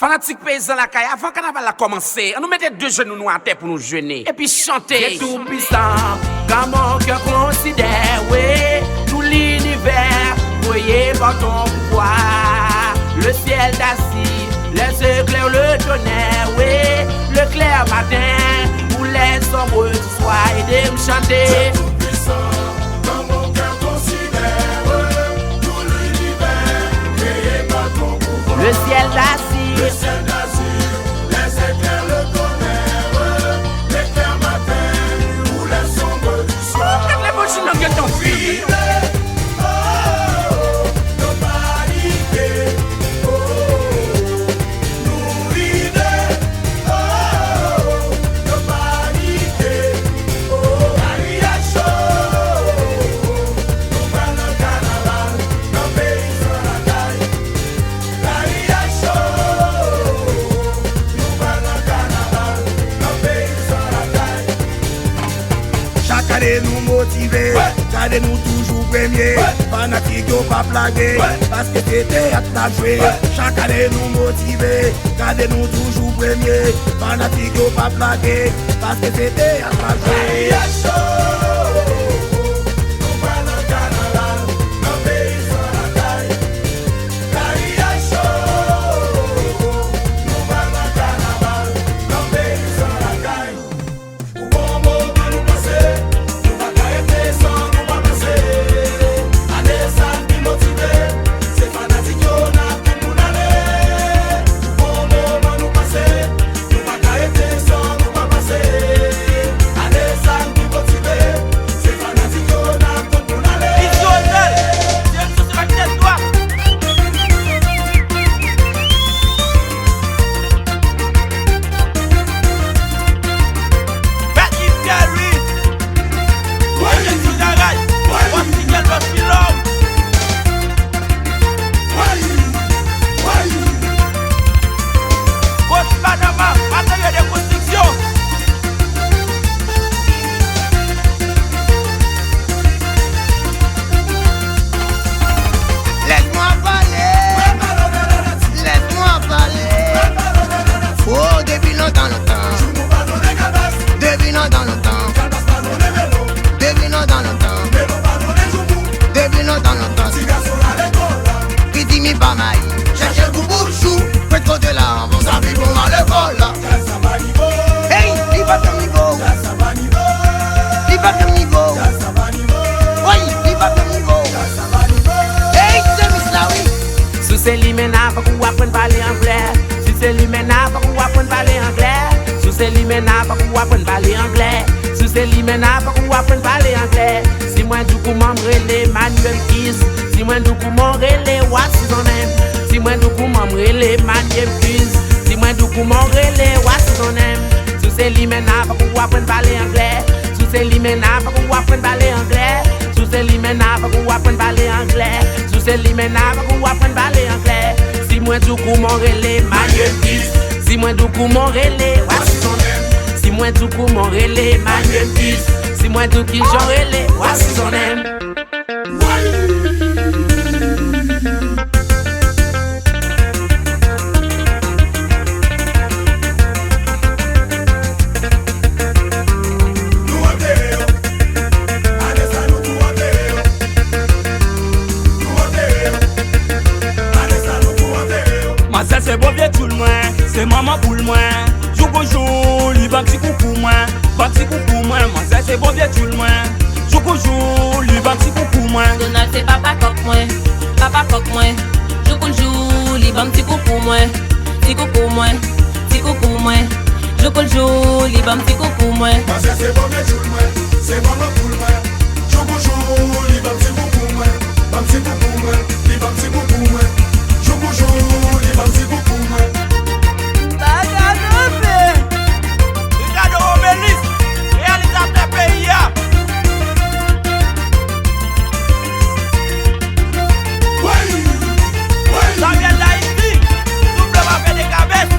Fanatique paysan la caille, avant carnaval a commencé, on nous mettait deux genoux nous à terre pour nous jeûner et puis chanter. C'est tout puissant, comme mon cœur considère, oui, tout l'univers, voyez par ton pouvoir. Le ciel d'acier, les éclairs, le tonnerre, oui, le clair matin, où les ombres du soir, et de me chanter. C'est tout puissant, comme mon cœur considère, tout l'univers, voyez par ton pouvoir. Le ciel d'acier. Le ciel d'azur, les éclairs, le tonnerre, l'éclair matin, ou les sombres du soir. Quand les bougies n'ont que ton fille. Nous motiver, gardez-nous toujours premiers, fanatiques ou pas plaguer, parce que c'était à ta jouer. Chaque année nous motiver, gardez-nous toujours premiers, fanatiques ou pas plaguer, parce que c'était à ta jouer. C'est l'imena pour qu'on apprenne à parler anglais. Si c'est l'imena pour qu'on apprenne à parler anglais. Si c'est l'imena pour qu'on apprenne à parler anglais. Si c'est l'imena pour qu'on apprenne à parler anglais. Si moi du coup m'embrele Manuel Kiss. Si moi du coup m'embrele What's His Name. Si moi du coup m'embrele Manuel Kiss. Si moi du coup m'embrele What's His Name. Si c'est l'imena pour qu'on apprenne à parler anglais. Si c'est l'imena pour qu'on apprenne à parler anglais. Si c'est l'imena pour qu'on apprenne à parler anglais. C'est l'imena pour qu'on apprenne à parler anglais. Si moi du coup mon relais Manuel Kiss. Si moi du coup mon relais What's His Name. Si moi du coup mon relais Manuel Kiss. Si moi du coup j'en relais What's His Name. C'est bon vieux tout le moins, c'est maman pour le moins. Jour pour jour, lui va petit coucou moi, va petit coucou moi. Moi c'est bon vieux tout le moins. Jour pour jour, lui va petit coucou moi. Donald c'est papa coq moi, papa coq moi. Jour pour jour, lui va petit coucou moi, petit coucou moi, petit coucou moi. Jour pour jour, lui va petit coucou moi. Moi c'est bon vieux tout le moins, c'est maman pour le moins. Jour pour jour, lui va petit coucou moi, va petit coucou moi, lui va petit coucou moi. Jour pour jour, lui va petit coucou moi. Ricardo Obelis, réalisateur PIA. Ça vient d'Haïti, double va des cabesses.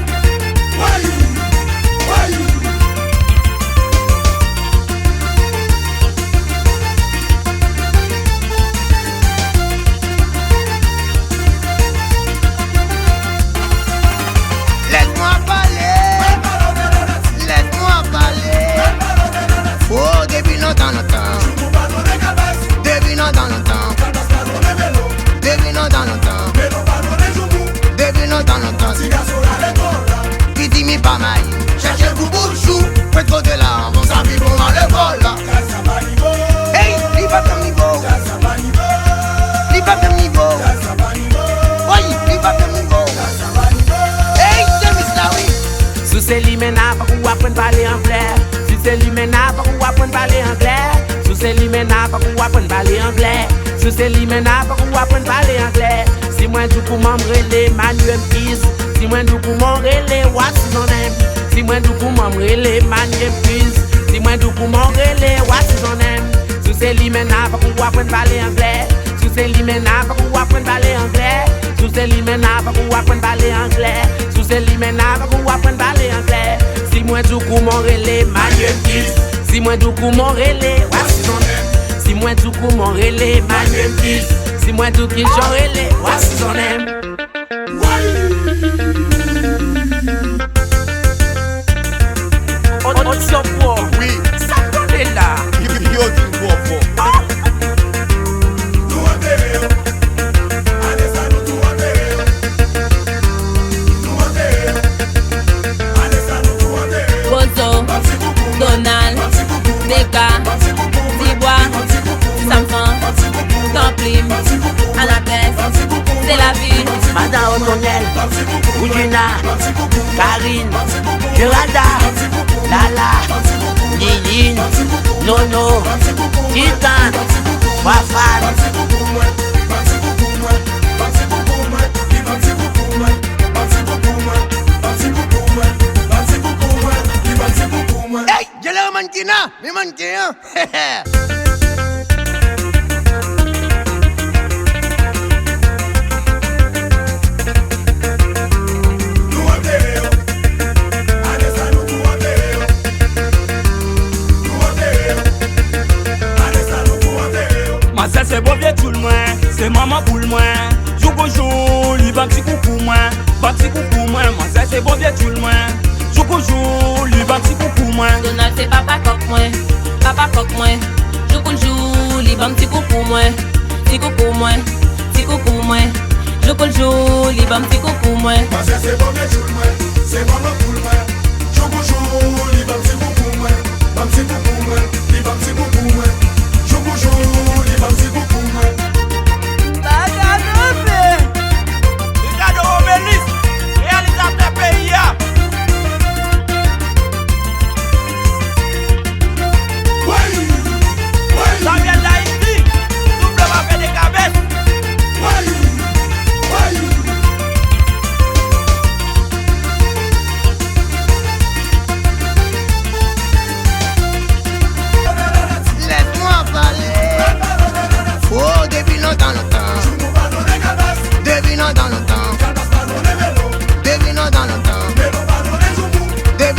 l'entendre. Qui dit mi pas mal, cherchez le bout de chou, faites trop de là, bon ça vit bon dans le vol. Hey, il va faire niveau. Il va faire niveau. Oui, il va faire niveau. Hey, c'est Miss Lawi. Sous ces limena, pas qu'on apprenne à parler anglais. Si c'est limena, pas qu'on apprenne à parler anglais. Sous ces limena, pas qu'on apprenne à parler anglais. Sous ces limena, pas qu'on apprenne à parler anglais. Si moi du coup m'embrele Manuel Keys. Si moi du coup m'embrele What's His Name. Si moi du coup m'embrele Manuel Keys. Si moi du coup m'embrele What's His Name. Sous ces limena, pas qu'on apprenne à parler anglais. Sous ces limena, pas qu'on apprenne à parler anglais. Sous ces limena, pas qu'on apprenne à parler anglais. Sous ces limena, pas qu'on apprenne à parler anglais. Si moi du coup m'embrele Manuel Keys. Si moi du coup m'embrele What's His Name. Si moi du coup m'embrele Manuel Keys. Si moi du coup j'enrele What's His Name. On tient pour. Oui, Ça connaît là. il dit pour. Bozo, Donald, Deka, Tibois, Samson, Templim, Anates, c'est la vie. Madame O'Donnell, Oudina, Karine, Geralda, Lala, Lilin, Nono, Titan, Wafan. Hey, j'ai l'air mannequin, mais mannequin. Ma zèle c'est bon vieux tout le moins, c'est maman pour le moins. Joue bonjour, lui va petit coucou moins, va petit coucou moins. Ma zèle c'est bon vieux tout le moins. Joue bonjour, lui va petit coucou moins. Donald c'est papa coq moi, papa coq moi. Joue qu'on joue, li bam petit coucou moi, petit coucou moi, petit coucou moi. Joue qu'on joue, li bam petit coucou moi. C'est bon, mais tout le monde, c'est maman pour le monde. Joue bonjour, li bam petit coucou moi, bam petit coucou moi, li bam petit coucou moi. Joue bonjour, li bam petit coucou moi. Ricardo Obelis, réalisateur PIA. Ça vient d'Haïti, doublement fait des cabesses. Laisse-moi parler. Oh, depuis longtemps. Depuis longtemps. Depuis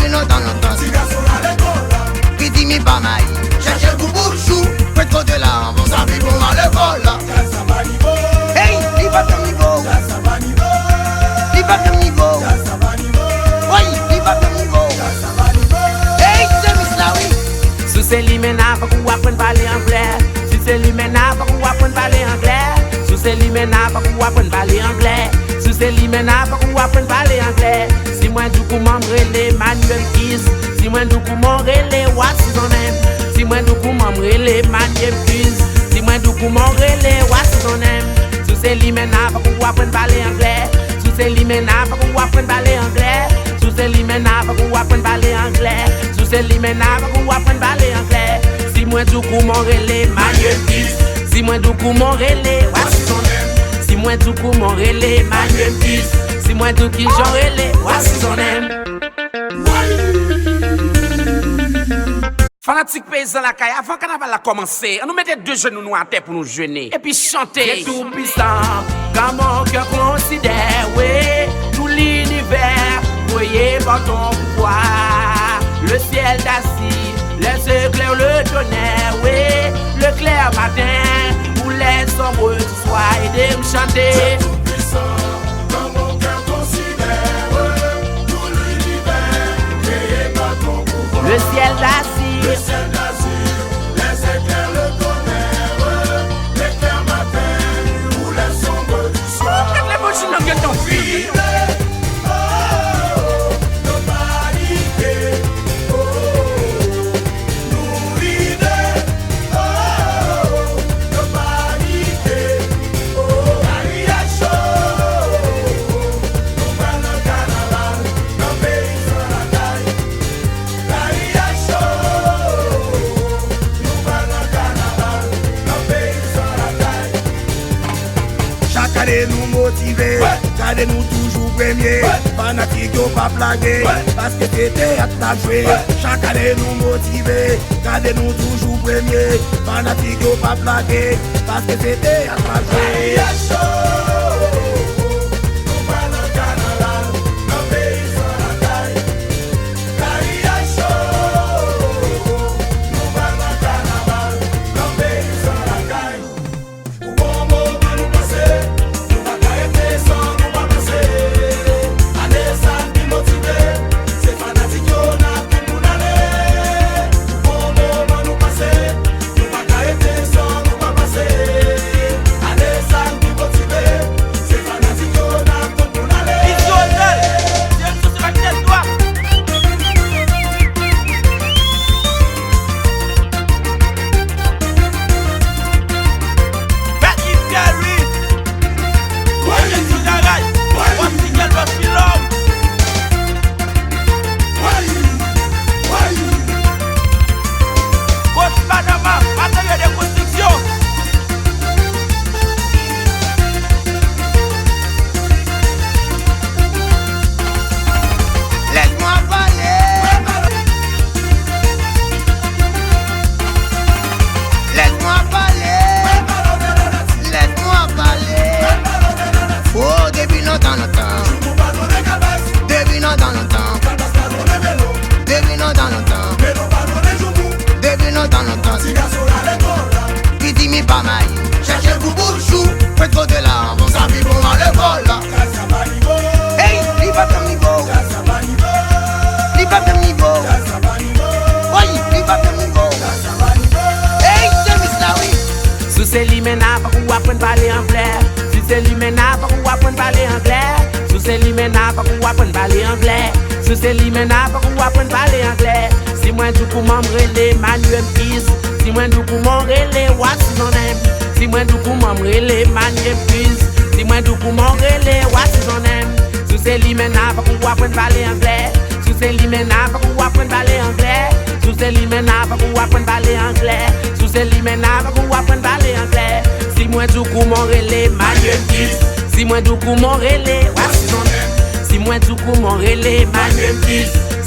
longtemps. Qui dit mi pas mal, cherchez le bout de chou, faites trop de là, bon ça vit bon dans le vol. Hey, il va faire niveau. Il va faire niveau. Oui, il va faire niveau. Hey, c'est Miss Lawi. Sous ces limena, pas qu'on apprenne à parler anglais. Si c'est limena, pas qu'on apprenne à parler anglais. Sous ces limena, pas qu'on apprenne à parler anglais. Sous ces limena, pas qu'on apprenne à parler anglais. Si moi du coup m'embrele Manuel Keys. Si moi du coup m'embrele What's His Name. Si moi du coup m'embrele Manuel Keys. Si moi du coup m'embrele What's His Name. Sous ces limena, pas qu'on apprenne à parler anglais. Sous ces limena, pas qu'on apprenne à parler anglais. Sous ces limena, pas qu'on apprenne à parler anglais. Sous ces limena, pas qu'on apprenne à parler anglais. Si moi du coup m'embrele Manuel Keys. Si moi du coup m'embrele What's His Name. Si moi du coup m'embrele Manuel Keys. Si moi du coup j'enrele What's His Name. Fanatique paysan la caille, avant qu'on va la commencer, on nous mettait deux genoux nous à terre pour nous jeûner. Et puis chanter. C'est tout puissant, quand mon cœur considère, oui, tout l'univers, voyez par ton pouvoir. Le ciel d'acier, laisse éclair le tonnerre, oui, le clair matin, où les sombres du soir, aidez me chanter. Tout puissant, dans mon cœur considère tout l'univers, créé par ton pouvoir. Le ciel d'acier. Le ciel d'azur, les éclairs, le tonnerre, l'éclair matin ou les sombres du soir. Les machines n'ont ton fille. Gardez nous toujours premier, fanatique yo pas blaguer, parce que c'est théâtre à jouer. Chaque année nous motiver, gardez nous toujours premier, fanatique yo pas blaguer, parce que c'est théâtre à jouer. C'est lui maintenant pour qu'on apprenne à parler anglais. Si c'est lui maintenant pour qu'on apprenne à parler anglais. Si c'est lui maintenant pour qu'on apprenne à parler anglais. Si c'est lui maintenant pour qu'on apprenne à parler anglais. Si moi du coup m'embrele les Manuel Peace. Si moi du coup m'embrele les What's His Name. Si moi du coup m'embrele les Manuel Peace. Si moi du coup m'embrele les What's His Name. Si c'est lui maintenant pour qu'on apprenne à parler anglais. Si c'est lui maintenant pour qu'on apprenne à parler anglais. Si c'est lui maintenant pour qu'on apprenne à parler anglais. Si c'est lui maintenant pour qu'on apprenne à parler anglais. Si moi du coup mon relais Manuel Peace. Si moi du coup mon relais What's His Name. Si moi du coup mon relais Manuel Peace.